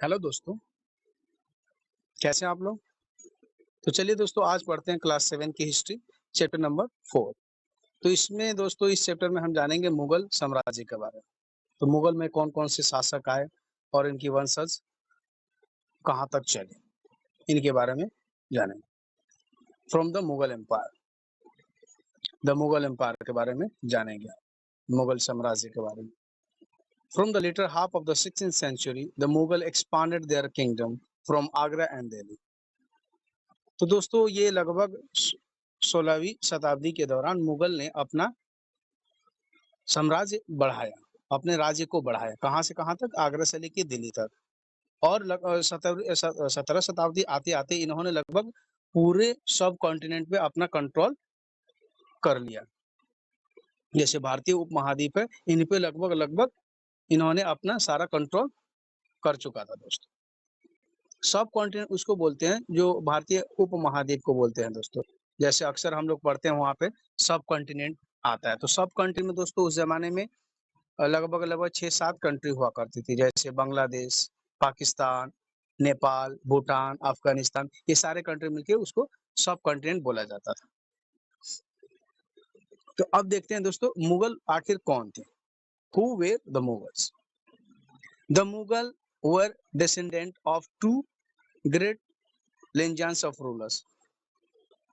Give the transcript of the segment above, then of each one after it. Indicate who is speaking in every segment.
Speaker 1: Hello दोस्तों, कैसे हैं आप लोग? तो चलिए दोस्तों आज पढ़ते हैं क्लास 7 की हिस्ट्री चैप्टर नंबर 4। तो इसमें दोस्तों इस चैप्टर में हम जानेंगे मुगल साम्राज्य के बारे में। तो मुगल में कौन-कौन से शासक आए और इनकी वंशज कहाँ तक चले, इनके बारे में जानेंगे। From the Mughal empire, the Mughal empire के बारे में जानेंगे, मुगल साम्राज्य के बारे में। From the later half of the 16th century, the Mughal expanded their kingdom from Agra and Delhi. तो दोस्तों ये लगभग 16वीं शताब्दी के दौरान मुगल ने अपना साम्राज्य बढ़ाया, अपने राज्य को बढ़ाया। कहाँ से कहाँ तक? आगरा से लेके दिल्ली तक। और 17 शताब्दी आते-आते इन्होंने लगभग पूरे सब कॉन्टिनेंट पे अपना कंट्रोल कर लिया। जैसे भारतीय उपमहाद्वीप है, इन पे लगभग इन्होंने अपना सारा कंट्रोल कर चुका था दोस्तों। सब कॉन्टिनेंट उसको बोलते हैं जो भारतीय उपमहाद्वीप को बोलते हैं दोस्तों। जैसे अक्सर हम लोग पढ़ते हैं वहाँ पे सब कॉन्टिनेंट आता है। तो सब कॉन्टिनेंट में दोस्तों उस ज़माने में लगभग 6-7 कंट्री हुआ करती थी। जैसे बांग्लादेश, पाकिस्तान, नेपाल, भूटान, अफ़गानिस्तान, ये सारे कंट्री मिलके उसको सब कॉन्टिनेंट बोला जाता था। तो अब देखते हैं दोस्तों मुगल आखिर कौन थे? Who were the Mughals? The Mughal were descendant of two great lineages of rulers.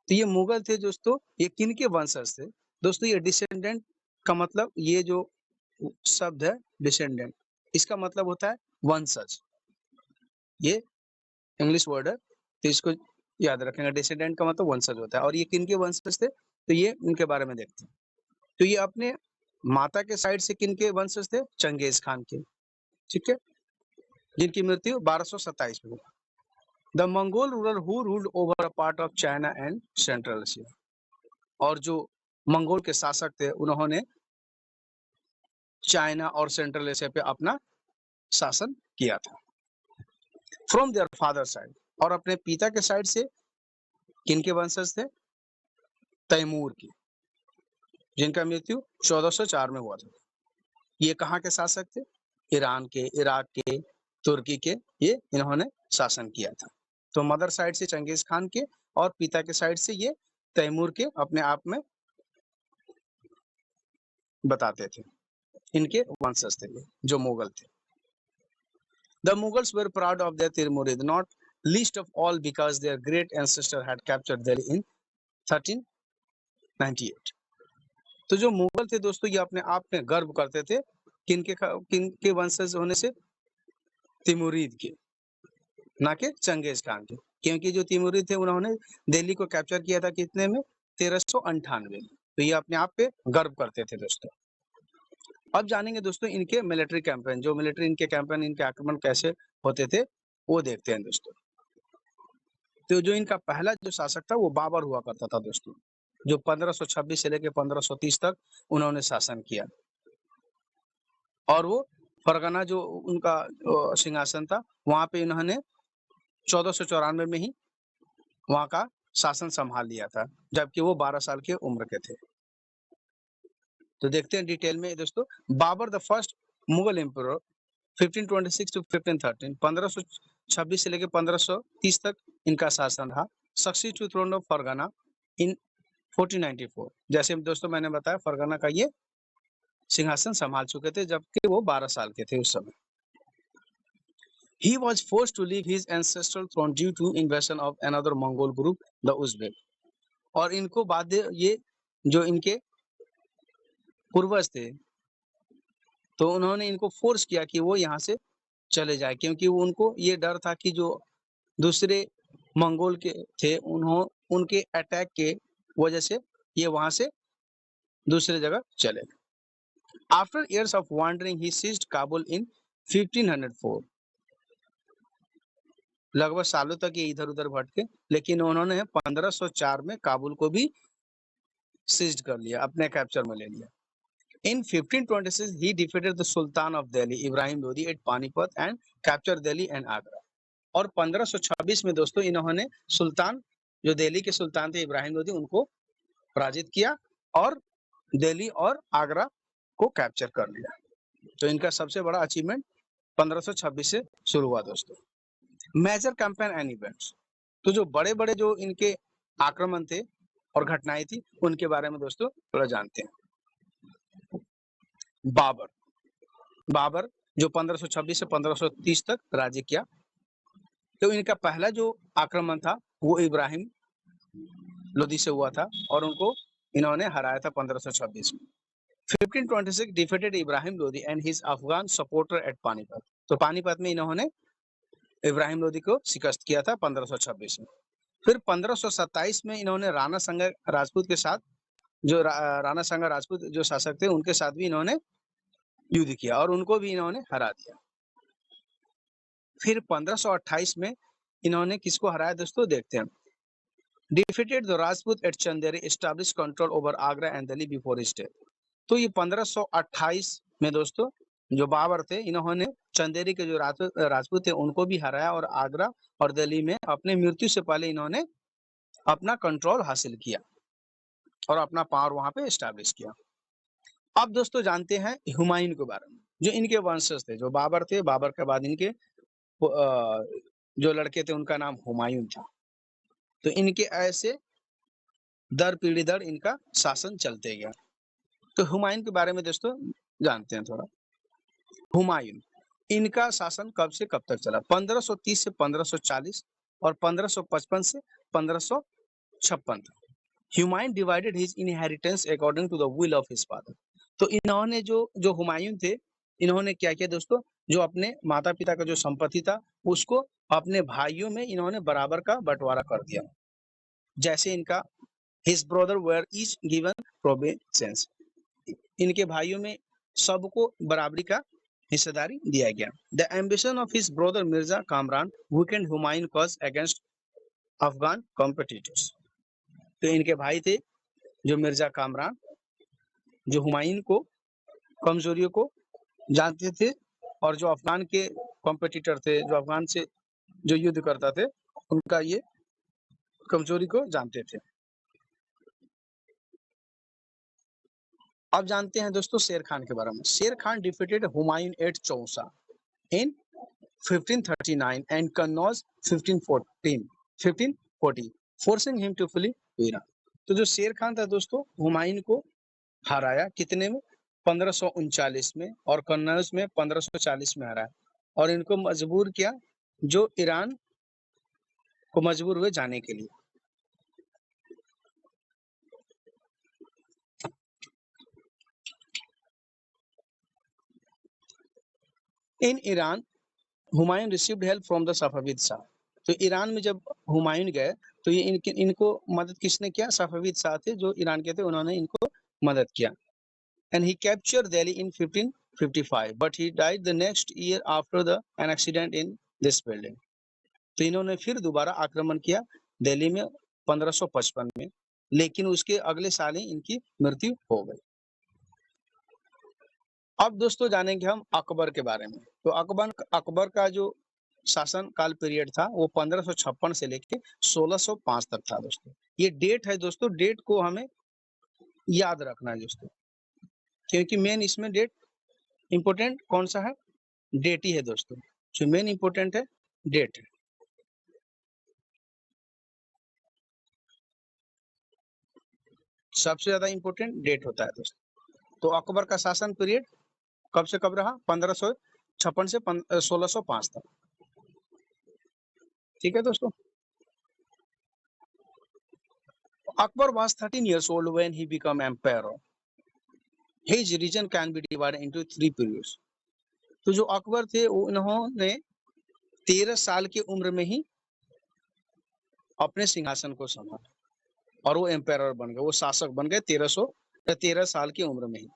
Speaker 1: तो ये मुगल थे दोस्तों, ये किनके वंशज थे? दोस्तों ये डिसेंडेंट का मतलब ये जो शब्द है डिसेंडेंट, इसका मतलब होता है वंशज। ये इंग्लिश वर्ड है, तो इसको याद रखेंगे। डिसेंडेंट का मतलब वंशज होता है। और ये किनके वंशज थे? तो ये उनके बारे में देखते हैं। तो ये अपने माता के साइड से किनके वंशज थे? चंगेज खान के, ठीक है, जिनकी मृत्यु 1227 में हुई। The Mongol ruler who ruled over a part of China and central Asia. और जो मंगोल के शासक थे उन्होंने चाइना और सेंट्रल एशिया पे अपना शासन किया था। फ्रॉम देयर फादर साइड, और अपने पिता के साइड से किनके वंशज थे? तैमूर की, जिनका मृत्यु 1404 में हुआ था। ये कहाँ के शासक थे? ईरान के, इराक के, तुर्की के, ये इन्होंने शासन किया था। तो मदर साइड से चंगेज खान के और पिता के साइड से ये तैमूर के अपने आप में बताते थे। इनके वंशज थे ये, जो मुगल थे। The Mughals were proud of their Timurid, not least of all because their great ancestor had captured Delhi in 1398. तो जो मुगल थे दोस्तों ये अपने आप में गर्व करते थे किनके वंशज होने से? तिमुरिद के, ना कि चंगेज खान के। क्योंकि जो तिमुरिद थे उन्होंने दिल्ली को कैप्चर किया था कितने में? 1398 में। तो ये अपने आप पे गर्व करते थे दोस्तों। अब जानेंगे दोस्तों इनके मिलिट्री कैंपेन, जो मिलिट्री इनके कैंपेन, इनके आक्रमण कैसे होते थे वो देखते हैं दोस्तों। तो जो इनका पहला जो शासक था वो बाबर हुआ करता था दोस्तों, जो 1526 से लेकर 1530 तक उन्होंने शासन किया। और वो फरगना जो उनका सिंहासन था वहां पे इन्होंने 1494 में ही वहां का शासन संभाल लिया था, जबकि वो 12 साल के उम्र के थे। तो देखते हैं डिटेल में दोस्तों। Babar the first Mughal emperor 1526 to 1513, 1526 से लेकर 1530 तक इनका शासन रहा। Succeed to throne of Fergana in 1494। जैसे दोस्तों मैंने बताया फरगना का ये सिंहासन संभाल चुके थे जबकि वो 12 साल के थे उस समय। He was forced to leave his ancestral throne due to invasion of another Mongol group, the Uzbek. और इनको बाध्य, ये जो इनके पूर्वज थे, तो उन्होंने इनको फोर्स किया कि वो यहाँ से चले जाए, क्योंकि उनको ये डर था कि जो दूसरे मंगोल के थे उनके अटैक के वजह से ये वहां से दूसरे जगह चले। After years of wandering he seized Kabul in 1504। लगभग सालों तक ये इधर उधर भटके, लेकिन उन्होंने 1504 में काबुल को भी सीज्ड कर लिया, अपने कैप्चर में ले लिया। In 1526 he defeated the Sultan of Delhi Ibrahim Lodi at Panipat and captured Delhi and Agra. और 1526 में दोस्तों इन्होंने सुल्तान, जो दिल्ली के सुल्तान थे इब्राहिम लोदी, उनको पराजित किया और दिल्ली और आगरा को कैप्चर कर लिया। तो इनका सबसे बड़ा अचीवमेंट 1526 से शुरू हुआ दोस्तों। मेजर कैंपेन एंड इवेंट्स, तो जो बड़े बड़े जो इनके आक्रमण थे और घटनाएं थी उनके बारे में दोस्तों थोड़ा जानते हैं। बाबर बाबर जो 1526 से 1530 तक राज्य किया, तो इनका पहला जो आक्रमण था वो इब्राहिम लोदी से हुआ था और उनको इन्होंने हराया था 1526 में। 1526 defeated Ibrahim Lodi and his Afghan supporter at Panipat, तो पानीपत में इन्होंने इब्राहिम लोदी को शिकस्त किया था 1526 में। फिर 1527 में इन्होंने राणा संगा राजपूत के साथ, जो राणा संगा राजपूत जो शासक थे उनके साथ भी इन्होंने युद्ध किया और उनको भी इन्होंने हरा दिया। फिर 1528 में इन्होंने किसको हराया दोस्तों, देखते हैं। Defeated the Rajput at Chanderi, establish control over Agra and Delhi before his death, तो ये 1528 में दोस्तों जो बाबर थे इन्होंने चंदेरी के जो राजपूत थे उनको भी हराया और आगरा और दिल्ली में अपने मृत्यु से पहले इन्होंने अपना कंट्रोल हासिल किया और अपना पावर वहां पे एस्टैब्लिश किया। अब दोस्तों जानते हैं हुमायूं के बारे में, जो इनके वंशज थे, जो बाबर थे, बाबर के बाद इनके जो लड़के थे उनका नाम हुमायूं था। तो इनके ऐसे दर पीढ़ी दर इनका शासन चलते गया। तो हुमायूं के बारे में दोस्तों जानते हैं थोड़ा। हुमायूं, इनका शासन कब से कब तक चला, 1530 से 1540 और 1555 से 1556 तक। Humayun divided his inheritance according to the will of his father, तो इन्होंने जो हुमायूं थे इन्होंने क्या किया दोस्तों, जो अपने माता पिता का जो संपत्ति था उसको अपने भाइयों में इन्होंने बराबर का बंटवारा कर दिया। जैसे इनका his brother were each given providence, इनके भाइयों में सबको बराबरी का हिस्सेदारी दिया गया। The ambition of his brother Mirza Kamran weakened Humayun cause against Afghan competitors, तो इनके भाई थे जो मिर्जा कामरान, जो हुमायूं को कमजोरियों को जानते थे और जो अफगान के कॉम्पिटिटर थे, जो अफगान से जो युद्ध करता थे उनका ये कमजोरी को जानते थे। अब जानते हैं दोस्तों शेर खान के बारे में। Sher Khan defeated Humayun at Chausa in 1539 and Kannauj 1540, forcing him to flee Iran. तो जो शेर खान था दोस्तों हुमायूं को हराया कितने में, 1539 में, और कन्नौज में 1540 में हराया और इनको मजबूर किया, जो ईरान को मजबूर हुए जाने के लिए। In Iran Humayun received help from the Safavid Shah, तो ईरान में जब हुमायूं गए तो ये इनको मदद किसने किया, सफाविद शाह थे जो ईरान के थे, उन्होंने इनको मदद किया। And he captured Delhi in 1555 but he died the next year after an accident in this building, तो इन्होंने फिर दोबारा आक्रमण किया दिल्ली में 1555 में, लेकिन उसके अगले साल ही इनकी मृत्यु हो गई। अब दोस्तों जानेंगे हम अकबर के बारे में। तो अकबर का जो शासन काल पीरियड था वो 1556 से लेके 1605 तक था दोस्तों। ये डेट है दोस्तों, डेट को हमें याद रखना है दोस्तों, क्योंकि मेन इसमें डेट इंपोर्टेंट कौन सा है, डेट ही है दोस्तों, जो मेन इंपोर्टेंट है डेट है। सबसे ज्यादा इंपोर्टेंट डेट होता है दोस्तों। तो अकबर का शासन पीरियड कब से कब रहा, 1556 से 1605 तक। ठीक है दोस्तों। Akbar was 13 years old when he became emperor. His region can be divided into 3 periods. तो जो अकबर थे वो इन्होंने 13 साल की उम्र में ही अपने सिंहासन को संभाला और वो एम्पायर बन गए, वो शासक बन गए 13 साल की उम्र में ही।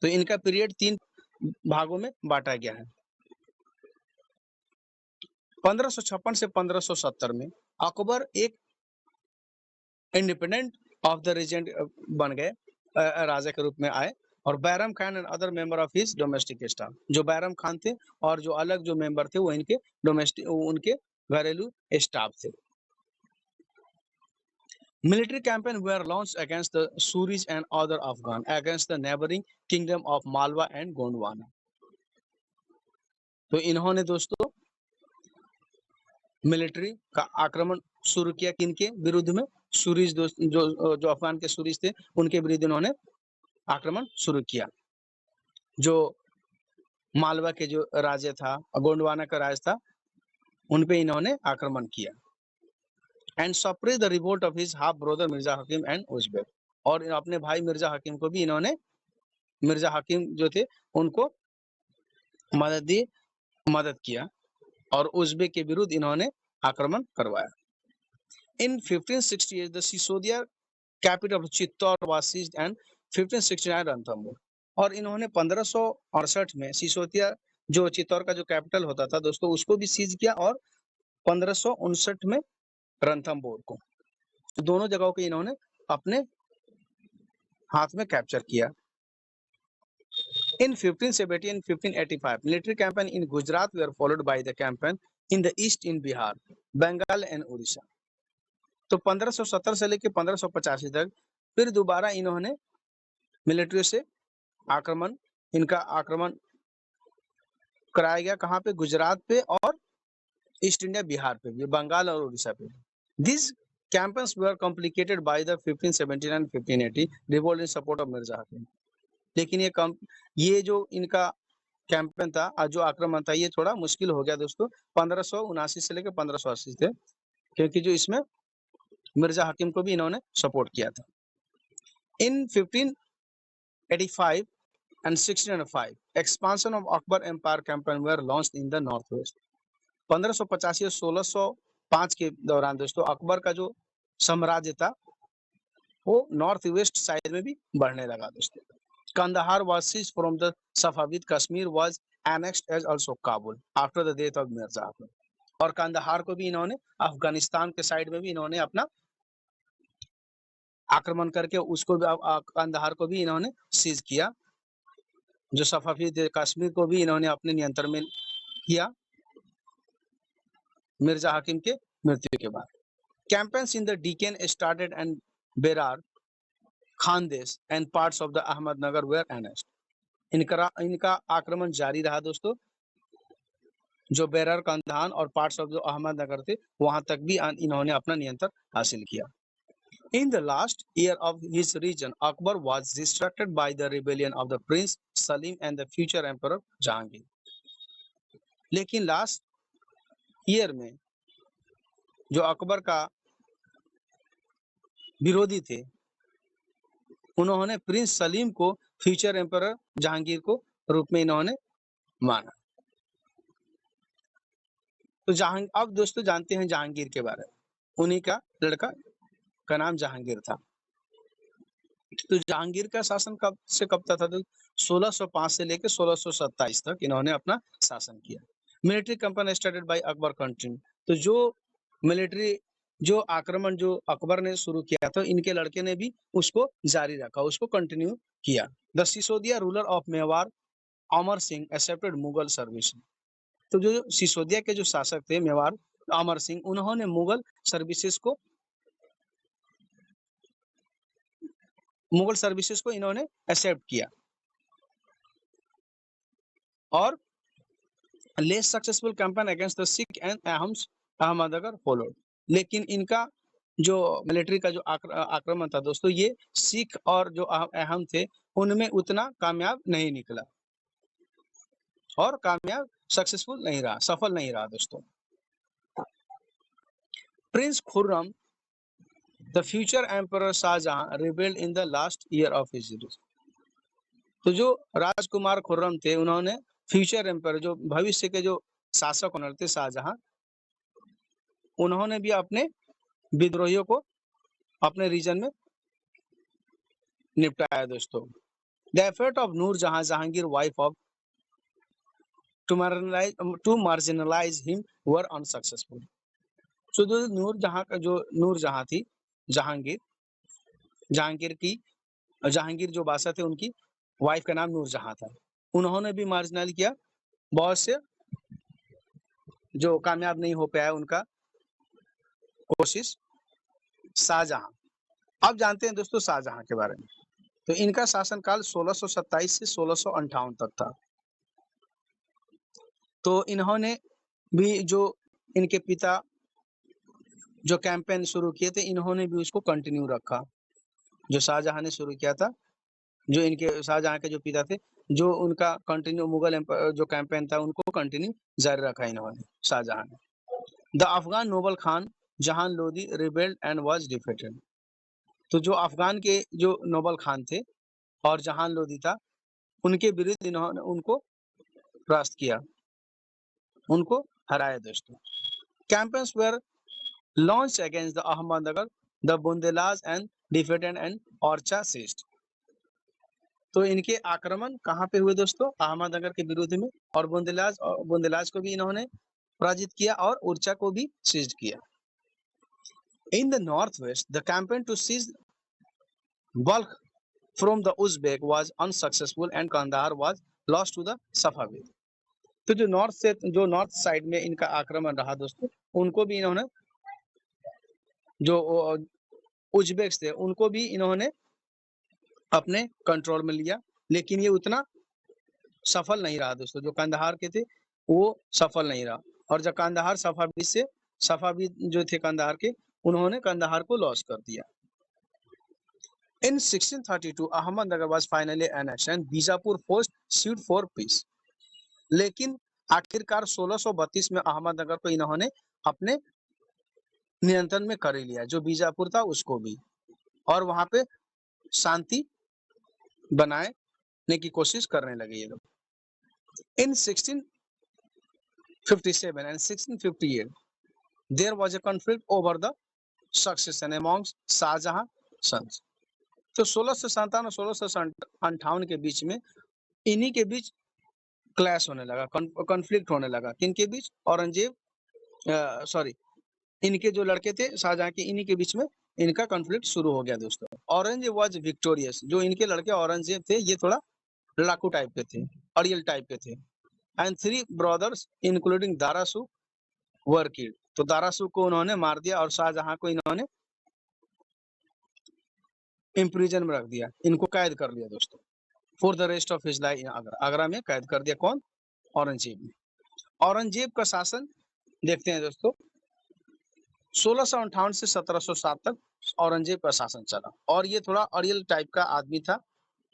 Speaker 1: तो इनका पीरियड 3 भागों में बांटा गया है। 1556 से 1570 में अकबर एक इंडिपेंडेंट ऑफ द रीजन बन गए, राजा के रूप में आए, और Bairam Khan and other member of his domestic staff, जो बैरम खान थे और जो अलग जो मेंबर थे वो इनके डोमेस्टिक, उनके घरेलू स्टाफ थे। Military campaign were launched against the Suris and other Afghan against the neighboring kingdom of Malwa and Gondwana. तो इन्होंने दोस्तों मिलिट्री का आक्रमण शुरू किया किनके विरुद्ध में? सूरीज दोस्त जो अफगान के सूरीज थे उनके विरुद्ध इन्होंने आक्रमण शुरू किया। जो मालवा के जो राजा था, गोंडवाना का राज था, उन पे इन्होंने आक्रमण किया। And suppress the revolt of his half brother Mirza Hakim and Uzbek, और अपने भाई मिर्जा हकीम को भी इन्होंने, मिर्जा हकीम जो थे उनको मदद किया और उजबेक के विरुद्ध इन्होंने आक्रमण करवाया। In 1568 the Sisodia capital of Chittor was seized and 1569 Ranthambore, और इन्होंने 1568 में सिसोदिया जो चित्तौड़ का जो कैपिटल होता था दोस्तों उसको भी सीज किया, और 1559 में रणथंभौर को, तो दोनों जगहों को इन्होंने अपने हाथ में कैप्चर किया। In 1570 and 1585, military campaign in Gujarat were followed by the campaign in the east in Bihar, Bengal and Odisha. तो 1570 से लेकर 1585 तक फिर दोबारा इन्होंने मिलिट्री से इनका आक्रमण कराया गया। कहाँ पे? गुजरात पे और ईस्ट इंडिया बिहार पे भी, बंगाल और उड़ीसा पे। These campaigns were complicated by the 1579 and 1580 revolt in support of Mirza Hakim. लेकिन ये जो इनका कैंपेन था, जो आक्रमण था, ये थोड़ा मुश्किल हो गया दोस्तों 1579 से लेकर 1580 थे, क्योंकि जो इसमें मिर्जा हकीम को भी इन्होंने सपोर्ट किया था। इन 1585 and 1605 expansion of Akbar Empire campaign were launched in the northwest. 1585 और 1605 के दौरान दोस्तों अकबर का जो साम्राज्य था वो नॉर्थ वेस्ट साइड में भी बढ़ने लगा दोस्तों। Kandahar was seized from the Safavid. Kashmir was annexed as also Kabul after the death of Mirza Akbar. और कंदाहार को भी इन्होंने, अफगानिस्तान के साइड में भी इन्होंने अपना आक्रमण करके उसको भी, कंदाहार को भी इन्होंने सीज किया। जो सफाविद कश्मीर को भी इन्होंने अपने नियंत्रण में किया मिर्जा हकीम के मृत्यु के बाद। Campaigns in the Deccan started and Berar, Khandesh and parts of the Ahmednagar were annexed. इनका आक्रमण जारी रहा दोस्तों, जो बेरार, कंधान और पार्ट्स ऑफ जो अहमदनगर थे वहां तक भी इन्होंने अपना नियंत्रण हासिल किया। In the last year of his reign, Akbar was distracted by the rebellion of the Prince Salim and the future Emperor Jahangir. लेकिन लास्ट ईयर में जो अकबर का विरोधी थे उन्होंने प्रिंस सलीम को फ्यूचर एम्परर जहांगीर को रूप में इन्होंने माना। तो अब दोस्तों जानते हैं जहांगीर के बारे में। उन्हीं का लड़का का नाम जहांगीर था। तो जहांगीर का शासन कब से कब तक था? तो 1605 से लेकर 1627 तक इन्होंने अपना शासन किया। Military campaign started by Akbar continue. तो जो मिलिट्री जो आक्रमण जो अकबर ने शुरू किया तो इनके लड़के ने भी उसको जारी रखा, उसको कंटिन्यू किया। The Sisodia ruler of Mewar Amar Singh accepted Mughal service. तो जो सिसोदिया के जो शासक थे मेवाड़ अमर सिंह, उन्होंने मुगल सर्विसेज को इन्होंने एक्सेप्ट किया और less successful campaign against the Sikh and Ahmednagar followed. लेकिन इनका जो मिलिट्री का जो आक्रमण था दोस्तों, ये सिख और जो अहम थे उनमें उतना कामयाब नहीं निकला और कामयाब सक्सेसफुल नहीं रहा, सफल नहीं रहा दोस्तों। Prince Khurram the future emperor Shahjahan rebelled in the last year of his reign. तो जो राजकुमार खुर्रम थे उन्होंने फ्यूचर एम्परर जो भविष्य के जो शासक होने थे शाहजहां, उन्होंने भी अपने विद्रोहियों को अपने रीजन में निपटाया दोस्तों। The effort of Nurjahan Jahangir wife of to marginalize him were unsuccessful. तो जो नूरजहां थी जहांगीर जो बादशाह थे उनकी वाइफ का नाम नूरजहां था, उन्होंने भी मार्जिनल किया, बहुत से जो कामयाब नहीं हो पाया उनका कोशिश शाहजहां। अब जानते हैं दोस्तों शाहजहां के बारे में। तो इनका शासनकाल 1627 से 1658 तक था। तो इन्होंने भी जो इनके पिता जो कैंपेन शुरू किए थे, इन्होंने भी उसको कंटिन्यू रखा। जो शाहजहां ने शुरू किया था, जो इनके शाहजहां के जो पिता थे, जो उनका कंटिन्यू मुगल जो कैंपेन था उनको कंटिन्यू जारी रखा इन्होंने, शाहजहां ने। द अफगान नोबल खान जहान Lodi rebelled and was defeated. तो जो अफगान के जो नोबल खान थे और जहान लोदी था, उनके विरुद्ध इन्होंने उनको परास्त किया, उनको हराया दोस्तों। Campaigns were launched against the Ahmadnagar, the Bundelas and defeated and Orchha seized. तो इनके आक्रमण कहाँ पे हुए दोस्तों? अहमदनगर के विरुद्ध में, और बुंदेलाज को भी इन्होंने पराजित किया और ओरछा को भी सीज्ड किया। In the northwest, the campaign to seize Balkh from the Uzbek was unsuccessful and Kandahar was lost to the Safavid. तो जो नॉर्थ साइड में इनका आक्रमण रहा दोस्तों, उनको भी इन्होंने, जो उज्बेक्स थे उनको भी इन्होंने अपने कंट्रोल में लिया, लेकिन ये उतना सफल नहीं रहा दोस्तों। जो कंदहार के थे वो सफल नहीं रहा, और जब कंदहार सफाविद जो थे कंदहार के, उन्होंने कंदहार को लॉस कर दिया। In 1632, Ahmednagar was finally annexed and Bijapur forced sued for peace. लेकिन आखिरकार 1632 में अहमदनगर को इन्होंने अपने नियंत्रण में कर लिया, जो बीजापुर था उसको भी, और वहां पे शांति बनाने की कोशिश करने लगे ये लोग। In 1657 and 1658, there was a conflict over the succession amongst Shahjahan sons. तो 1657 और 1658 के बीच में इन्हीं के बीच क्लैश होने लगा, कॉन्फ्लिक्ट होने लगा। किनके बीच? औरंगजेब, इनके जो लड़के थे शाहजहां के, इन्हीं के बीच में इनका कॉन्फ्लिक्ट शुरू हो गया दोस्तों। Aurangzeb was victorious. जो इनके लड़के औरंगजेब थे, ये थोड़ा लड़ाकू टाइप के थे, अड़ियल टाइप के थे। एंड 3 ब्रदर्स इंक्लूडिंग दारासू वर किल्ड। तो दारासू को उन्होंने मार दिया और शाहजहां को इन्होंने इम्प्रिजन में रख दिया, इनको कैद कर लिया दोस्तों। For the rest of his life in Agra. Agra में कैद कर दिया कौन? औरंगजेब ने। औरंगजेब का शासन देखते हैं दोस्तों, 1658 से 1707 तक औरंगजेब का शासन चला, और ये थोड़ा अड़ियल टाइप का आदमी था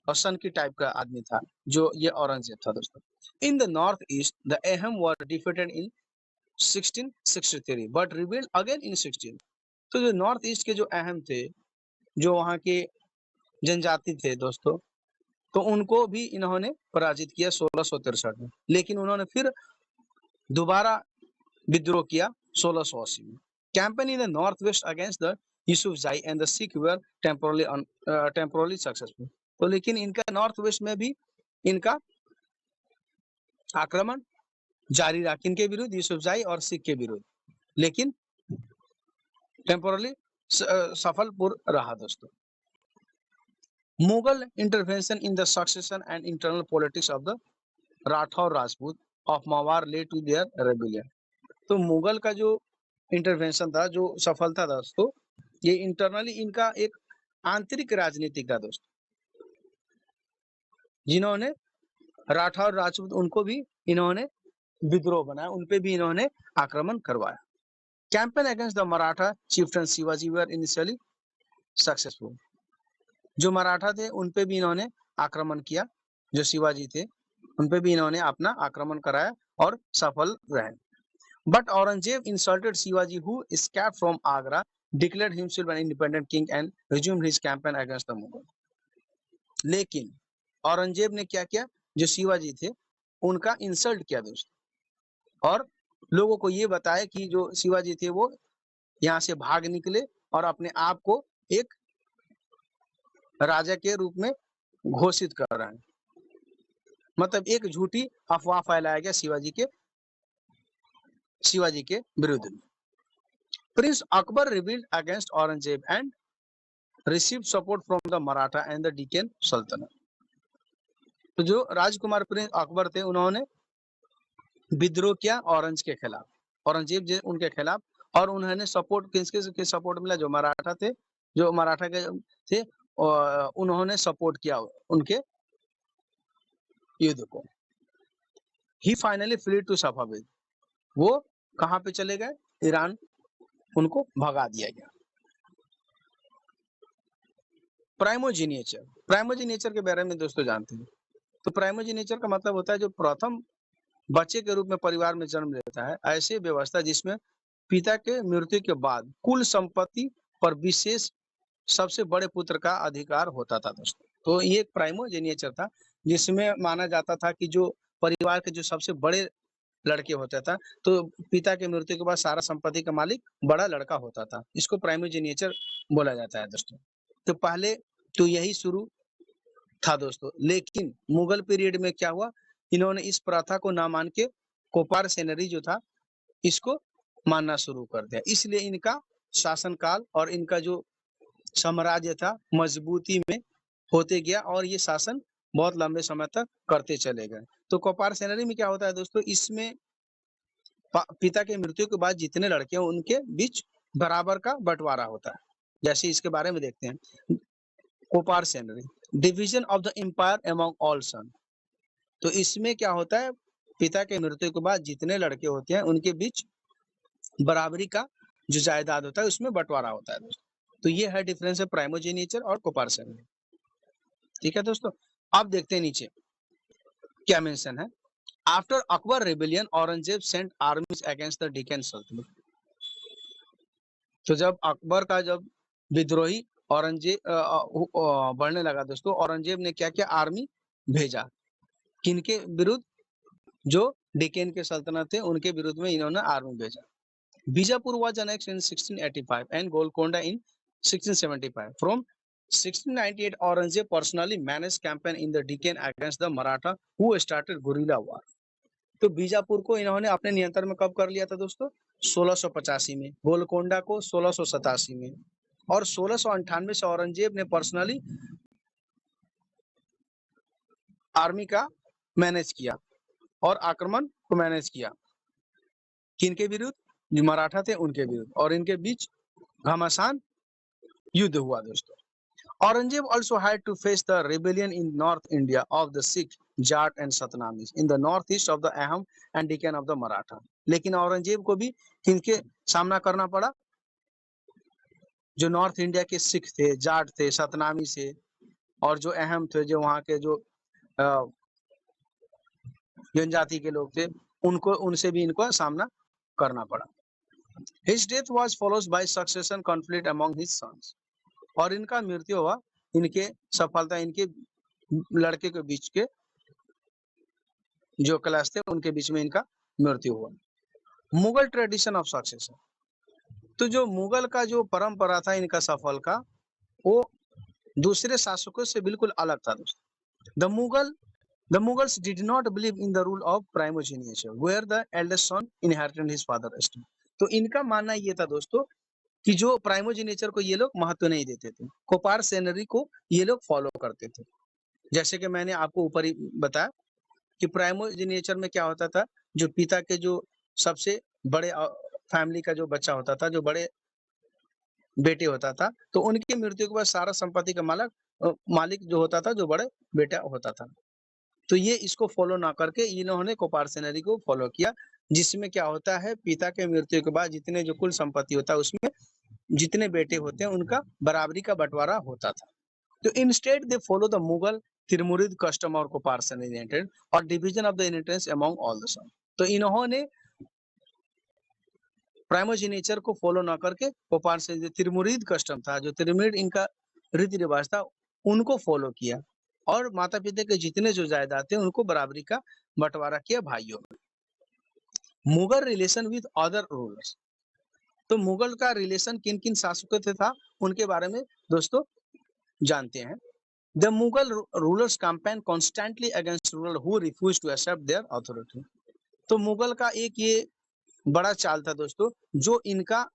Speaker 1: और सन की टाइप का आदमी था, जो ये औरंगजेब था दोस्तों। In the north east the Ahom were defeated in 1663 but rebelled again in 16। तो जो नॉर्थ ईस्ट के जो अहम थे, जो वहाँ के जनजाति थे दोस्तों, तो उनको भी इन्होंने पराजित किया 1663 में, लेकिन उन्होंने फिर दोबारा विद्रोह किया 1680 में। Campaign in the north west against the Yousafzai and the Sikh were temporarily successful. तो लेकिन इनका नॉर्थ वेस्ट में भी इनका आक्रमण जारी रहा, किनके विरुद्ध? यूसुफजाई और सिख के विरुद्ध, लेकिन टेम्पोरली सफलपुर रहा दोस्तों। Mughal intervention in the succession and internal politics of the Rathore Rajput of Marwar led to their rebellion. तो मुगल का जो इंटरवेंशन था, जो सफल था दोस्तों, ये इंटरनली इनका एक आंतरिक राजनीतिक था दोस्तों। जिन्होंने राठौर राजपूत, उनको भी इन्होंने विद्रोह बनाया, उनपे भी इन्होंने आक्रमण करवाया। Campaign against the Maratha chieftain Shivaji were initially successful. जो मराठा थे उनपे भी इन्होंने आक्रमण किया, जो शिवाजी थे उनपे भी इन्होंने अपना आक्रमण कराया और सफल रहे। But Aurangzeb insulted Shivaji, who escaped from Agra, declared himself an independent king and resumed his campaign against the Mughal. लेकिन औरंगजेब ने क्या किया? जो शिवाजी थे उनका इंसल्ट किया दोस्त, और लोगों को ये बताया कि जो शिवाजी थे वो यहाँ से भाग निकले और अपने आप को एक राजा के रूप में घोषित कर रहे हैं। मतलब एक झूठी अफवाह फैलाया गया शिवाजी के विरुद्ध में। Prince Akbar rebelled against Aurangzeb and received support from the Maratha and the Deccan Sultanate. तो जो राजकुमार प्रिंस अकबर थे, उन्होंने विद्रोह किया औरंगजेब उनके खिलाफ, और उन्होंने सपोर्ट किसके सपोर्ट मिला? जो मराठा थे, जो मराठा के थे, उन्होंने सपोर्ट किया उनके युद्ध को। ही फाइनली फ्ली टू सफाविद, वो कहाँ पे चले गए? ईरान, उनको भगा दिया गया। प्राइमोजेनिचर, प्राइमोजेनिचर के बारे में दोस्तों जानते हैं। तो प्राइमोजेनिचर का मतलब होता है जो प्रथम बच्चे के रूप में परिवार में जन्म लेता है, ऐसी व्यवस्था जिसमें पिता के मृत्यु के बाद कुल संपत्ति पर विशेष सबसे बड़े पुत्र का अधिकार होता था दोस्तों। तो ये एक प्राइमोजेनिचर था, जिसमें माना जाता था कि जो परिवार के जो सबसे बड़े लड़के होता था, तो पिता के मृत्यु के बाद सारा संपत्ति का मालिक बड़ा लड़का होता था। इसको प्राइमोजेनिचर बोला जाता है दोस्तों। तो पहले तो यही शुरू था दोस्तों, लेकिन मुगल पीरियड में क्या हुआ, इन्होंने इस प्रथा को ना मान के कोपार सेनरी जो था, इसको मानना शुरू कर दिया। इसलिए इनका शासनकाल और इनका जो साम्राज्य था मजबूती में होते गया और ये शासन बहुत लंबे समय तक करते चले गए। तो कोपार सेनरी में क्या होता है दोस्तों, इसमें पिता के मृत्यु के बाद जितने लड़के हैं उनके बीच बराबर का बंटवारा होता है। जैसे इसके बारे में देखते हैं, coparcenary, division of the empire among all son. तो इसमें क्या होता है, पिता के मृत्यु के बाद जितने लड़के होते हैं उनके बीच बराबरी का जो जायदाद होता है उसमें बंटवारा होता है दोस्तों। तो ये है डिफरेंस है प्राइमोजेनिचर और कोपार सेनरी। ठीक है दोस्तों, अब देखते हैं नीचे क्या मेंशन है। After Akbar rebellion Aurangzeb sent armies against the Deccan sultanate. तो जब अकबर का जब विद्रोही औरंगजेब बढ़ने लगा दोस्तों, औरंगजेब ने क्या किया, आर्मी भेजा किनके विरुद्ध, जो डेक्कन के सल्तनत थे उनके विरुद्ध में इन्होंने आर्मी भेजा। Bijapur was annexed in 1685 and Golconda in 1675. From 1698, Aurangzeb personally managed campaign in the Deccan against the Maratha who started guerrilla war. तो बीजापुर को इन्होंने अपने नियंत्रण में कब कर लिया था दोस्तों? 1685 में, गोलकोंडा को 1687 में, और 1698 से औरंगजेब ने पर्सनली आर्मी का मैनेज किया और आक्रमण को मैनेज किया। किनके विरुद्ध? जो मराठा थे उनके विरुद्ध, और इनके बीच घमासान युद्ध हुआ दोस्तों। Aurangzeb also had to face the rebellion in North India of the Sikh, Jat and Satnamis in the northeast of the Ahom and Deccan of the Maratha. लेकिन औरंगजेब को भी किनके सामना करना पड़ा? जो नॉर्थ इंडिया के सिख थे, जाट थे, सतनामी से, और जो अहम थे, जो वहाँ के जो जनजाति के लोग थे, उनको, उनसे भी इनको सामना करना पड़ा। His death was followed by succession conflict among his sons. और इनका मृत्यु हुआ, इनके सफलता, इनके लड़के के बीच के जो क्लास थे उनके बीच में इनका मृत्यु हुआ। मुगल ट्रेडिशन ऑफ सक्सेशन, तो जो मुगल का जो परंपरा था इनका सफल का, वो दूसरे शासकों से बिल्कुल अलग था दोस्तों। The Mughals did not believe in the rule of primogeniture, where the eldest son inherited his father's estate. तो इनका मानना ये था दोस्तों कि जो प्राइमोजेनिचर को ये लोग महत्व नहीं देते थे, कोपार सेनरी को ये लोग फॉलो करते थे। जैसे कि मैंने आपको ऊपर ही बताया कि प्राइमोजेनिचर में क्या होता था, जो पिता के जो सबसे बड़े फैमिली का जो बच्चा होता था, जो बड़े बेटे होता था, तो उनकी मृत्यु के बाद सारा संपत्ति का मालिक जो होता था, जो बड़े बेटा होता था। तो ये इसको फॉलो ना करके इन्होंने कोपार सेनरी को फॉलो किया, जिसमें क्या होता है, पिता के मृत्यु के बाद जितने जो कुल संपत्ति होता है उसमें जितने बेटे होते हैं उनका बराबरी का बंटवारा होता था। तो instead they follow the Mughal Timurid custom और कोपार सेनरी और division of the inheritance among all the son. तो इन्होंने प्राइमोजेनिचर को फॉलो ना करके कोपार से जो तिरमुरिद कस्टम था, जो तिरमुरिद इनका रीति रिवाज था, उनको फॉलो किया और माता पिता के जितने जो जायदाद थे उनको बराबरी का बंटवारा किया भाइयों में। Mughal relation with other rulers, तो मुगल का रिलेशन किन किन शासकों से था उनके बारे में दोस्तों जानते हैं। The Mughal rulers campaign constantly against ruler who refuse to accept their authority. तो मुगल का एक ये बड़ा चाल था दोस्तों, जो इनका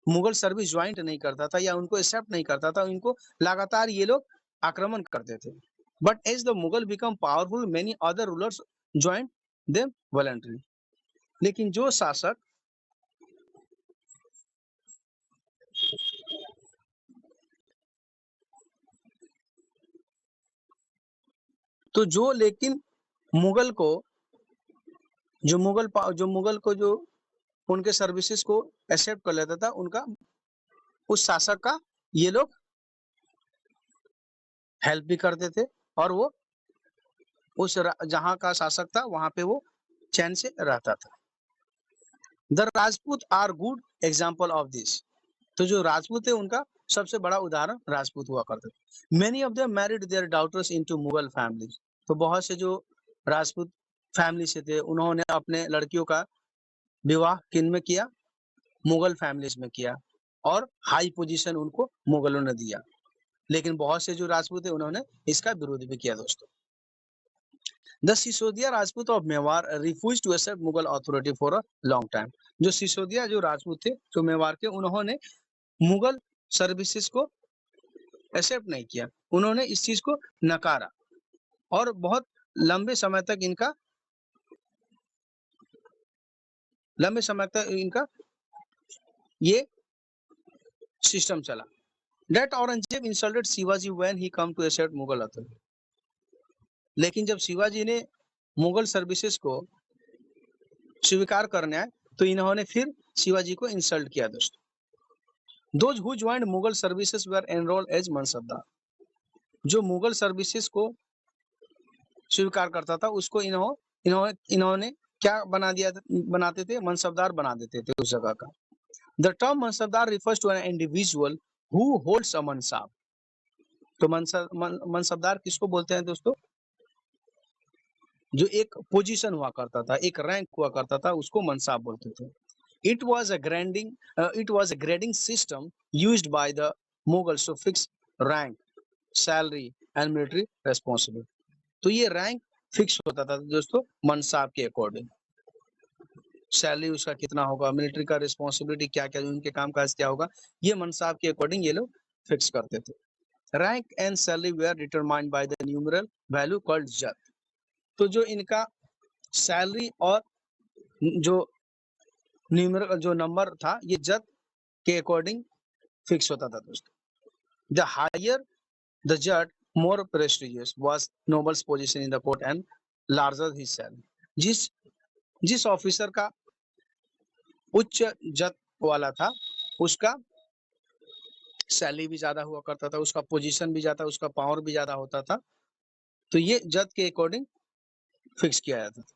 Speaker 1: मुगल सर्विस ज्वाइंट नहीं करता था या उनको एक्सेप्ट नहीं करता था, इनको लगातार ये लोग आक्रमण करते थे। But as the Mughal become powerful many other rulers join them voluntary. लेकिन जो शासक तो जो लेकिन मुगल को जो मुगल को जो उनके सर्विसेज को एक्सेप्ट कर लेता था, उनका उस शासक का ये लोग हेल्प भी करते थे और वो उस जहां का शासक था वहां पे वो चैन से रहता था। The Rajput are good example of this. तो जो राजपूत है उनका सबसे बड़ा उदाहरण राजपूत हुआ करते थे। Many of them married their daughters into Mughal families. तो बहुत से जो राजपूत फैमिली से थे उन्होंने अपने लड़कियों का विवाह किन में किया? मुगल फैमिलीज में किया और हाई पोजीशन उनको मुगलों ने दिया। लेकिन बहुत से जो राजपूत है उन्होंने इसका विरोध भी किया दोस्तों। The Sisodia Rajput of Mewar refuse to accept Mughal authority for a long time. जो सिसोदिया जो राजपूत थे जो मेवाड़ के, उन्होंने मुगल सर्विसेज को एक्सेप्ट नहीं किया, उन्होंने इस चीज को नकारा और बहुत लंबे समय तक इनका ये सिस्टम चला। That Aurangzeb insulted Shivaji when he come to accept Mughal authority. लेकिन जब शिवाजी ने मुगल सर्विसेज को स्वीकार करने आए तो इन्होंने फिर शिवाजी को इंसल्ट किया दोस्तों। Those who joined Mughal services were enrolled as mansabdar. जो मुगल सर्विसेज को स्वीकार करता था उसको इन्होंने क्या बनाते थे? मनसबदार बना देते थे उस जगह का। The term mansabdar refers to an individual who holds a मनसाब। तो मनसबदार किसको बोलते हैं दोस्तों? जो एक पोजीशन हुआ करता था, एक रैंक हुआ करता था, उसको मनसाब बोलते थे। It was a grading system used by the Mughals to fix rank, salary and military responsibility. तो ये रैंक फिक्स होता था दोस्तों मनसाब के अकॉर्डिंग। सैलरी उसका कितना होगा, मिलिट्री का रिस्पॉन्सिबिलिटी क्या क्या, उनके काम काज क्या होगा, ये मनसाब के अकॉर्डिंग ये लोग फिक्स करते थे। Rank and salary were determined by the numeral value called zat. तो जो इनका सैलरी और जो न्यूमरल जो नंबर था ये जत के अकॉर्डिंग फिक्स होता था दोस्तों। The higher the zat more prestigious was nobles position in the court and larger his salary. जिस ऑफिसर का उच्च जत वाला था उसका सैलरी भी ज्यादा हुआ करता था, उसका पोजीशन भी ज्यादा, उसका पावर भी ज्यादा होता था। तो ये जत के अकॉर्डिंग फिक्स किया जाता था।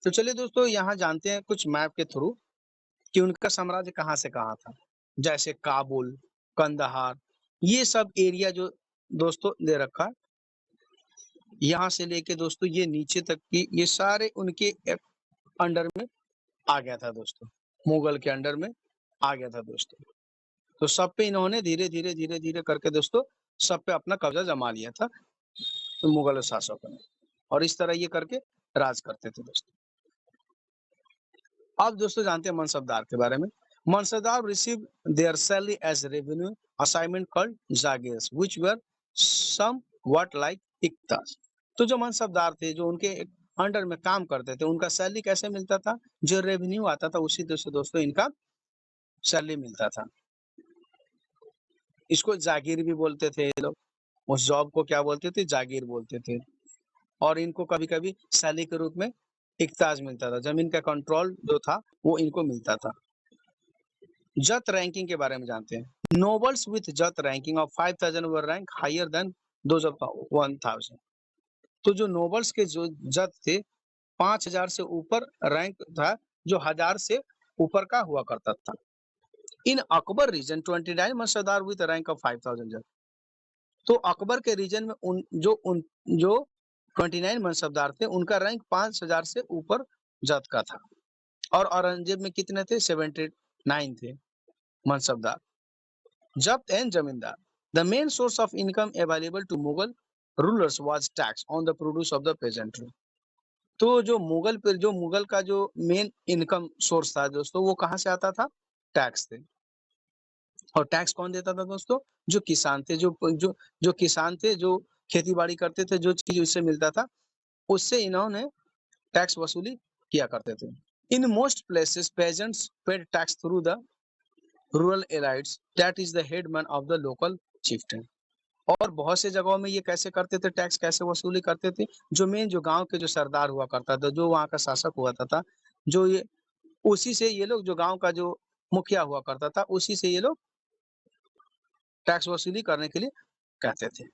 Speaker 1: तो चलिए दोस्तों यहाँ जानते हैं कुछ मैप के थ्रू कि उनका साम्राज्य कहाँ से कहाँ था। जैसे काबुल, कंदहार, ये सब एरिया जो दोस्तों दे रखा, यहाँ से लेके दोस्तों ये नीचे तक की ये सारे उनके अंडर में आ गया था दोस्तों, मुगल के अंडर में आ गया था दोस्तों। तो सब पे इन्होंने धीरे धीरे करके दोस्तों सब पे अपना कब्जा जमा लिया था तो मुगल शासकों ने, और इस तरह ये करके राज करते थे दोस्तों। अब दोस्तों जानते हैं मनसबदार के बारे में। Mansabdar receive their salary as revenue assignment called jagirs which were somewhat like iqtas. तो जो मनसबदार थे जो उनके अंडर में काम करते थे उनका सैलरी कैसे मिलता था? जो रेवेन्यू आता था उसी से दोस्तों इनका सैलरी मिलता था। इसको जागीर भी बोलते थे ये लोग, उस जॉब को क्या बोलते थे? जागीर बोलते थे। और इनको कभी कभी सैलरी के रूप में इक्ताज मिलता था, जमीन का कंट्रोल जो था वो इनको मिलता था। जत रैंकिंग के बारे में जानते हैं। Nobles with zat ranking of 5000 were rank higher than those of 1000। तो जो नोबल्स के जो जत थे 5000 से ऊपर रैंक था, जो 1000 से ऊपर का हुआ करता था। In Akbar reign 29 mansabdar with rank of 5000 zat. तो अकबर के रीजन में जो 29 मनसबदार थे उनका रैंक 5000 से ऊपर जत का था। और औरंगजेब में कितने थे? 79 थे मनसबदार। जब्त एंड जमींदार। The main source of income available to Mughal rulers was tax on the produce of the peasantry. तो जो मुगल का जो मेन इनकम सोर्स था दोस्तों वो कहाँ से आता था? टैक्स थे। और टैक्स कौन देता था दोस्तों? जो किसान थे, जो किसान थे, जो खेती बाड़ी करते थे, जो चीज उससे मिलता था उससे इन्होंने टैक्स वसूली किया करते थे। In most places peasants paid tax through the rural elites that is the headman of the local chieftain. और बहुत से जगहों में ये कैसे करते थे, टैक्स कैसे वसूली करते थे, जो गाँव के जो सरदार हुआ करता था, जो वहाँ का शासक हुआ था, जो ये उसी से ये लोग जो गाँव का जो मुखिया हुआ करता था, उसी से ये लोग टैक्स वसूली करने के लिए कहते थे।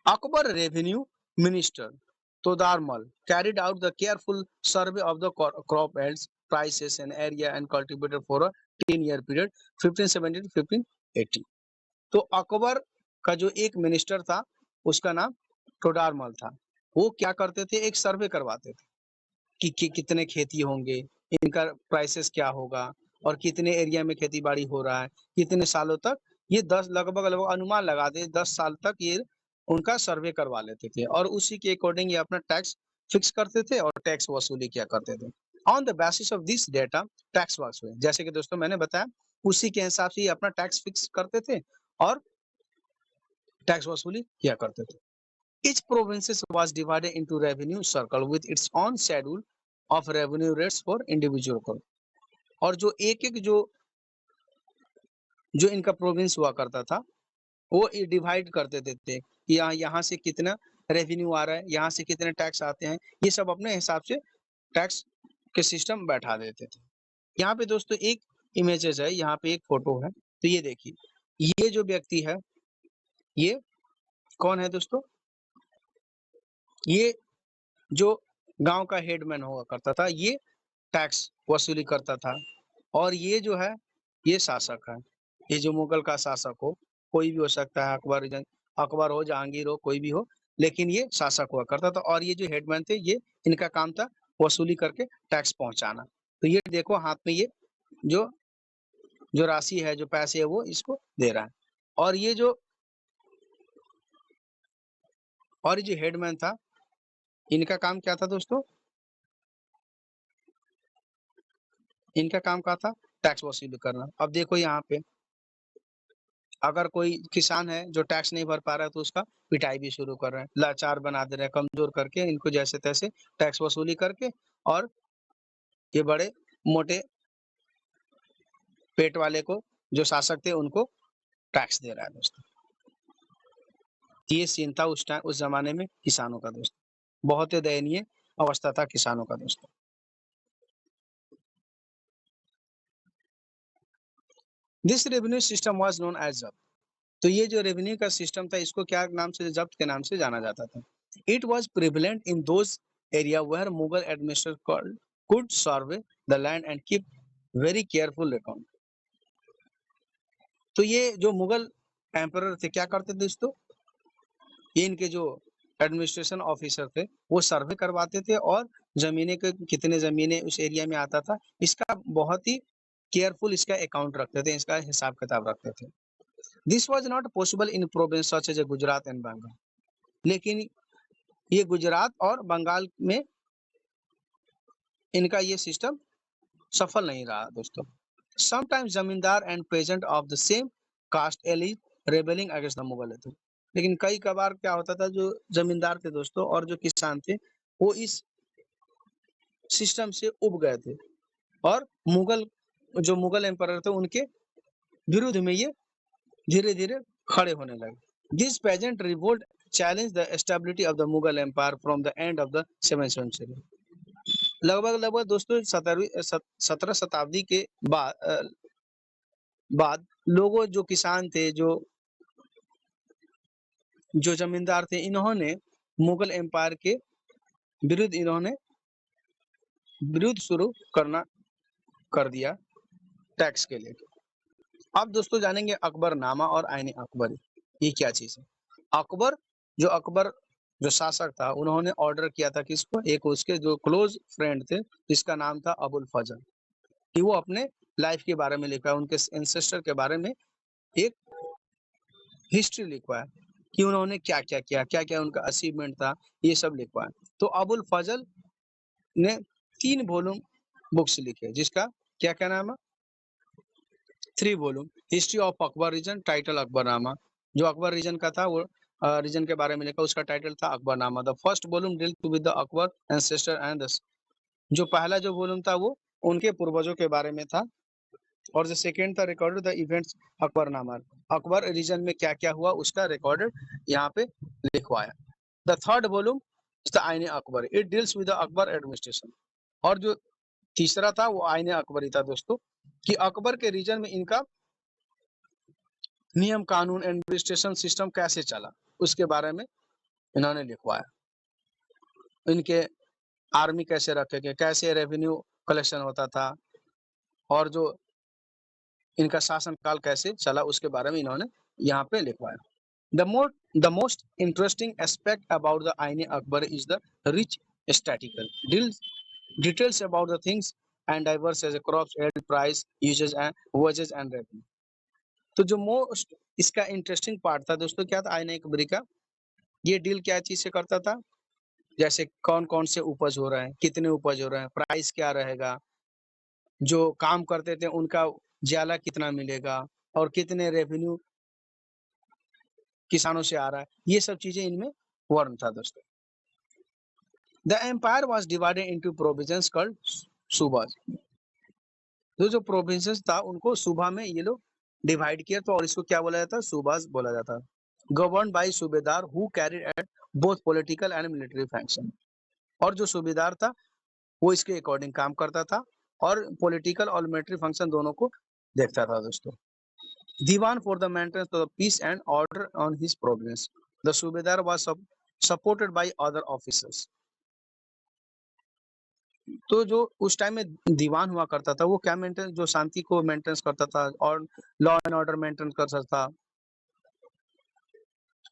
Speaker 1: Akbar revenue minister Todarmal carried out the careful survey of the crop yields, prices and area and cultivated for a 10-year period 1570 to 1580। तो अकबर का जो एक मिनिस्टर था उसका नाम टोडारमल था। वो क्या करते थे, एक सर्वे करवाते थे कि कितने खेती होंगे, इनका प्राइसेस क्या होगा और कितने एरिया में खेती बाड़ी हो रहा है, कितने सालों तक। ये 10 लगभग लगभग अनुमान लगा दे 10 साल तक ये उनका सर्वे करवा लेते थे और उसी के अकॉर्डिंग ये अपना टैक्स फिक्स करते थे और टैक्स वसूली किया करते थे। On the basis of this data tax works हुए, जैसे कि दोस्तों मैंने बताया उसी के हिसाब से ये अपना टैक्स फिक्स करते थे और टैक्स वसूली किया करते थे। Each province was divided into revenue circle with its own schedule of revenue rates for individual। और जो एक-एक जो इनका प्रोविंस हुआ करता था, वो डिवाइड कर देते थे कि यहाँ से कितना रेवेन्यू आ रहा है, यहाँ से कितने टैक्स आते हैं, ये सब अपने हिसाब से टैक्स के सिस्टम बैठा देते थे। यहाँ पे दोस्तों एक इमेजेस है, यहाँ पे एक फोटो है, तो ये देखिए, ये जो व्यक्ति है, ये कौन है दोस्तों? ये जो गांव का हेडमैन हुआ करता था, ये टैक्स वसूली करता था और ये जो है, ये शासक है। ये जो मुगल का शासक हो, कोई भी हो सकता है, अकबर हो, जहांगीर हो, कोई भी हो, लेकिन ये शासक हुआ करता था और ये जो हेडमैन थे, ये इनका काम था वसूली करके टैक्स पहुंचाना। तो ये देखो हाथ में ये जो जो राशि है, जो पैसे है, वो इसको दे रहा है और ये जो हेडमैन था, इनका काम क्या था दोस्तों? इनका काम क्या था? टैक्स वसूली करना। अब देखो यहाँ पे अगर कोई किसान है जो टैक्स नहीं भर पा रहा है तो उसका पिटाई भी शुरू कर रहे हैं, लाचार बना दे रहे हैं, कमजोर करके इनको जैसे तैसे टैक्स वसूली करके और ये बड़े मोटे पेट वाले को जो शासक थे उनको टैक्स दे रहा है दोस्तों। ये सीन था उस जमाने में किसानों का दोस्तों। बहुत ही दयनीय अवस्था था किसानों का दोस्तों। This revenue system was known as zabt. तो ये जो रेवेन्यू का सिस्टम था इसको क्या नाम से, जब्त के नाम से जाना जाता था। It was prevalent in those area where Mughal administrator could survey the land and keep very careful account। तो ये जो मुगल एम्परर थे क्या करते थे दोस्तों, ये इनके जो एडमिनिस्ट्रेशन ऑफिसर थे वो सर्वे करवाते थे और जमीनें के कितने जमीनें उस एरिया में आता था, इसका बहुत ही केयरफुल इसका अकाउंट रखते थे, इसका हिसाब किताब रखते थे। This was not possible in province such as Gujarat and Bengal. लेकिन ये गुजरात और बंगाल में इनका ये सिस्टम सफल नहीं रहा दोस्तों। Sometimes zamindar and peasant of the same caste allied rebelling against the Mughal थे। लेकिन कई कबार क्या होता था, जो जमींदार थे दोस्तों और जो किसान थे वो इस सिस्टम से उब गए थे और मुगल एम्परर थे उनके विरुद्ध में ये धीरे धीरे खड़े होने लगे। This peasant revolt challenge the stability of the Mughal empire from the end of the 7th century. लगभग दोस्तों 17वीं शताब्दी के बाद लोगों जो किसान थे, जो जमींदार थे, इन्होंने मुगल एम्पायर के विरुद्ध विरुद्ध शुरू कर दिया टैक्स के लिए। अब दोस्तों जानेंगे अकबरनामा और आईन अकबरी, ये क्या चीज है। अकबर जो शासक था, उन्होंने ऑर्डर किया था किसको, एक उसके जो क्लोज फ्रेंड थे जिसका नाम था अबुल फजल, कि वो अपने लाइफ के बारे में लिखा, उनके एंसेस्टर के बारे में एक हिस्ट्री लिखवाया कि उन्होंने क्या क्या किया, क्या क्या उनका अचीवमेंट था, ये सब लिखवाया। तो अबुल फजल ने 3 वॉल्यूम बुक्स लिखे, जिसका क्या क्या नाम है, 3 volume history of Akbar reign, title Akbarnama. जो अकबर रीजन का था वो रीजन के बारे में लिखा, उसका टाइटल था Akbarnama. The first volume deal to with the Akbar ancestor and जो पहला जो वॉल्यूम था वो उनके पूर्वजों के बारे में था और जो सेकेंड था recorded the events Akbarnama, Akbar reign में क्या क्या हुआ उसका रिकॉर्डेड यहाँ पे लिखवाया। The third volume is the Aine Akbar, it deals with the Akbar administration. और जो तीसरा था वो आईने अकबरी था दोस्तों, कि अकबर के रीजन में इनका नियम कानून एडमिनिस्ट्रेशन सिस्टम कैसे चला उसके बारे में इन्होंने लिखवाया। इनके आर्मी कैसे रखे गए, कैसे रेवेन्यू कलेक्शन होता था, और जो इनका शासन काल कैसे चला उसके बारे में इन्होंने यहाँ पे लिखवाया। The most interesting aspect about the Aine Akbar is the rich statistical details about the things and diverse as a crops, yield, price, uses and wages and revenue. तो जो मोस्ट इसका इंटरेस्टिंग पार्ट था दोस्तों क्या था आईने अकबरी का, ये डील क्या चीज से करता था, जैसे कौन कौन से उपज हो रहे हैं, कितने उपज हो रहे हैं, प्राइस क्या रहेगा, जो काम करते थे उनका ज्याला कितना मिलेगा, और कितने रेवेन्यू किसानों से आ रहा है, ये सब चीजें इनमें वर्णन था दोस्तों। The empire was divided into provinces called subas, जो प्रोविंसेस था उनको सूबा में ये लोग डिवाइड किया, तो और इसको क्या बोला जाता है, सूबास बोला जाता है। गवर्न बाय सूबेदार who carried at both political and military function, और जो सूबेदार था वो इसके अकॉर्डिंग काम करता था और पॉलिटिकल और मिलिट्री फंक्शन दोनों को देखता था दोस्तों। Diwan for the maintenance of peace and order on his province, the subedar was supported by other officers. तो जो उस टाइम में दीवान हुआ करता था वो क्या मेंटेन, जो शांति को मेंटेनेंस करता था और लॉ एंड ऑर्डर मेंटेन करता था,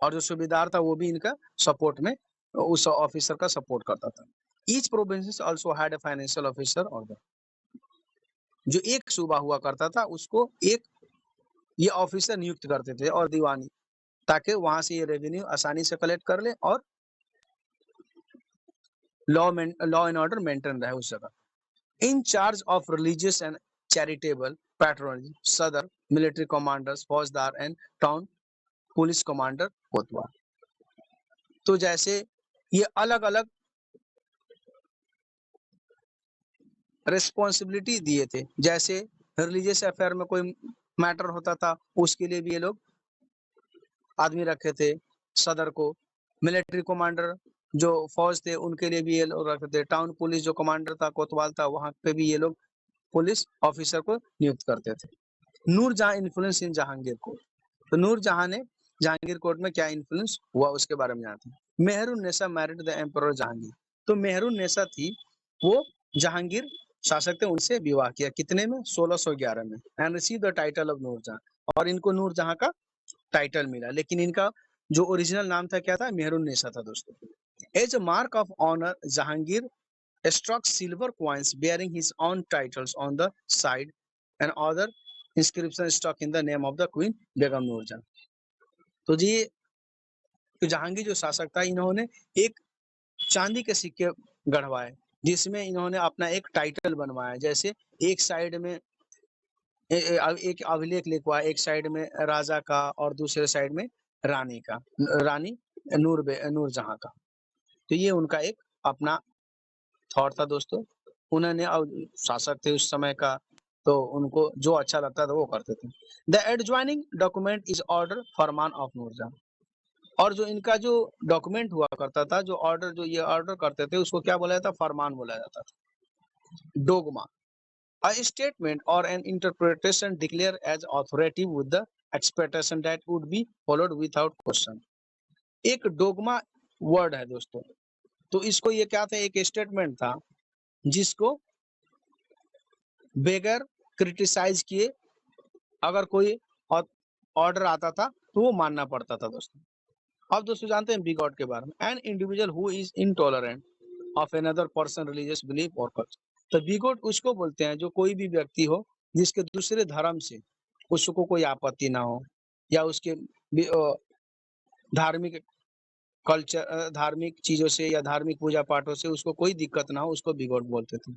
Speaker 1: और जो सूबेदार था वो भी इनका सपोर्ट में उस ऑफिसर का सपोर्ट करता था। Each province also had a financial officer order, जो एक सूबा हुआ करता था उसको एक ये ऑफिसर नियुक्त करते थे और दीवानी, ताकि वहां से ये रेवेन्यू आसानी से कलेक्ट कर ले और लॉ एंड ऑर्डर मेंटेन रहे उस जगह। In charge of religious and charitable patronage sadr military commanders faujdar and town police commander kotwal. तो जैसे ये अलग अलग रिस्पॉन्सिबिलिटी दिए थे, जैसे रिलीजियस अफेयर में कोई मैटर होता था उसके लिए भी ये लोग आदमी रखे थे सदर को, मिलिट्री कमांडर जो फौज थे उनके लिए भी ये लोग रखे थे, टाउन पुलिस जो कमांडर था कोतवाल था वहां पे भी ये लोग पुलिस ऑफिसर को नियुक्त करते थे। Nurjahan influence in Jahangir court, तो नूरजहां ने जहांगीर कोर्ट में क्या इन्फ्लुएंस हुआ उसके बारे में जानते हैं। मेहरुन्नेसा मैरिड द एम्परर जहांगीर, तो मेहरुन्नेसा थी वो जहांगीर शासक थे उनसे विवाह किया, कितने में 1611 में, and receive the title of Nurjahan, और इनको नूरजहां का टाइटल मिला, लेकिन इनका जो ओरिजिनल नाम था क्या था, मेहरुन्नेसा था दोस्तों। As a mark of honour Jahangir struck silver coins bearing his own titles on the side and other inscription stuck in the name of the queen Begum Noor Jahan। तो जी तो जहांगीर जो शासक था इन्होंने एक चांदी के सिक्के गढ़वाए जिसमें इन्होंने अपना एक टाइटल बनवाया, जैसे एक साइड में एक अभिलेख लिखवाया, एक साइड में राजा का और दूसरे साइड में रानी का, रानी नूरजहां का। तो ये उनका एक अपना थॉट था दोस्तों, उन्होंने शासक थे उस समय का तो उनको जो अच्छा लगता था वो करते थे। The adjoining document is order farman of Nurjahan, और जो इनका जो डॉक्यूमेंट हुआ करता था, जो ऑर्डर जो ये ऑर्डर करते थे उसको क्या बोला जाता, फरमान बोला जाता था। Dogma a statement or an interpretation declared as authoritative with the expectation that would be followed without question। एक डोगमा वर्ड है दोस्तों, तो इसको ये क्या था, एक स्टेटमेंट था जिसको बगैर क्रिटिसाइज किए अगर कोई ऑर्डर आता था तो वो मानना पड़ता था दोस्तों। अब दोस्तों जानते हैं बिगॉट के बारे में, an individual who is intolerant of another person religious belief और कल्चर। तो बिगॉट उसको बोलते हैं जो कोई भी व्यक्ति हो जिसके दूसरे धर्म से उसको कोई आपत्ति ना हो, या उसके धार्मिक कल्चर धार्मिक चीजों से या धार्मिक पूजा पाठों से उसको कोई दिक्कत ना हो, उसको बिगॉट बोलते थे।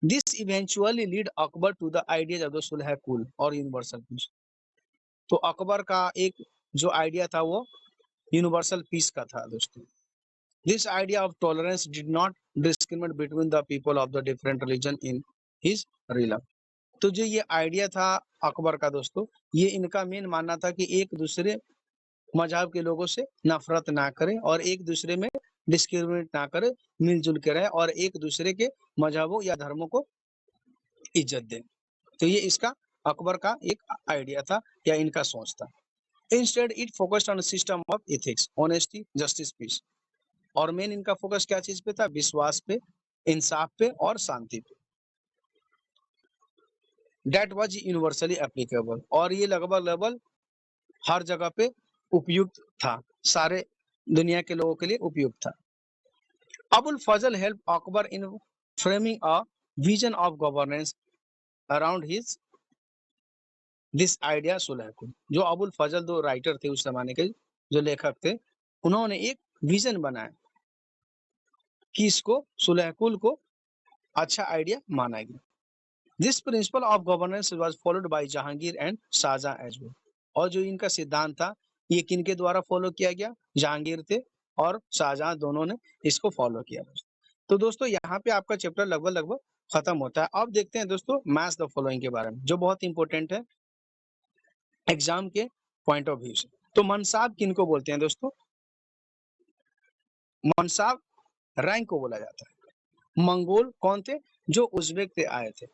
Speaker 1: This eventually lead Akbar to the ideas of the Sulh Kul और यूनिवर्सल पीस। तो अकबर का एक जो आइडिया था वो यूनिवर्सल पीस का था दोस्तों। This idea of tolerance did not discriminate between the people of the different religion in his realm। तो जो ये आइडिया था अकबर का दोस्तों, ये इनका मेन मानना था कि एक दूसरे मज़हब के लोगों से नफ़रत ना करें और एक दूसरे में डिस्क्रिमिनेट ना करें, मिल-जुल के रहें और एक दूसरे के मज़हबों या धर्मों को इज़्ज़त दें। तो ये इसका अकबर का एक आइडिया था या इनका सोच था। Instead it focused on system of ethics, honesty, justice, peace और मेन इनका फोकस क्या चीज़ पे था? विश्वास पे, इंसाफ पे और शांति पे। दैट वाज़ यूनिवर्सली एप्लीकेबल और ये लगभग हर जगह पे उपयुक्त था, सारे दुनिया के लोगों के लिए उपयुक्त था। Abul Fazl help Akbar in framing a vision of governance around his this idea sulhkul. जो अबुल फजल दो राइटर थे उस जमाने के, जो लेखक थे, उन्होंने एक विजन बनाया कि इसको सुलहकुल को अच्छा आइडिया माना गया। This principle of governance was followed by Jahangir and Shahjahan as well. और जो इनका सिद्धांत था ये किनके द्वारा फॉलो किया गया? जहांगीर थे और शाहजहां दोनों ने इसको फॉलो किया। तो दोस्तों यहाँ पे आपका चैप्टर लगभग खत्म होता है। अब देखते हैं दोस्तों मैच द फॉलोइंग के बारे में, जो बहुत इंपॉर्टेंट है एग्जाम के पॉइंट ऑफ व्यू से। तो मनसाब किनको बोलते हैं दोस्तों? मनसाब रैंक को बोला जाता है। मंगोल कौन थे? जो उज्बेक से आए थे।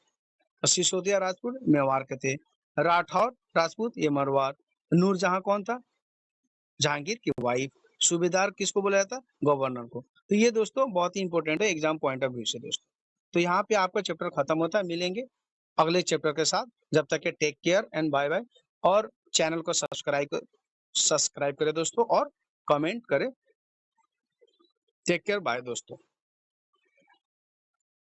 Speaker 1: सिसोदिया राजपूत मेवाड़ के थे। राठौर राजपूत ये मरवाड़। नूरजहां कौन था? जहांगीर की वाइफ। सूबेदार किसको बोला जाता? गवर्नर को। तो ये दोस्तों बहुत ही इंपॉर्टेंट है एग्जाम पॉइंट ऑफ व्यू से दोस्तों। तो यहाँ पे आपका चैप्टर खत्म होता है। मिलेंगे अगले चैप्टर के साथ। जब तक के take care and bye bye. और चैनल को सब्सक्राइब करें दोस्तों और कमेंट करें। टेक केयर, बाय दोस्तों।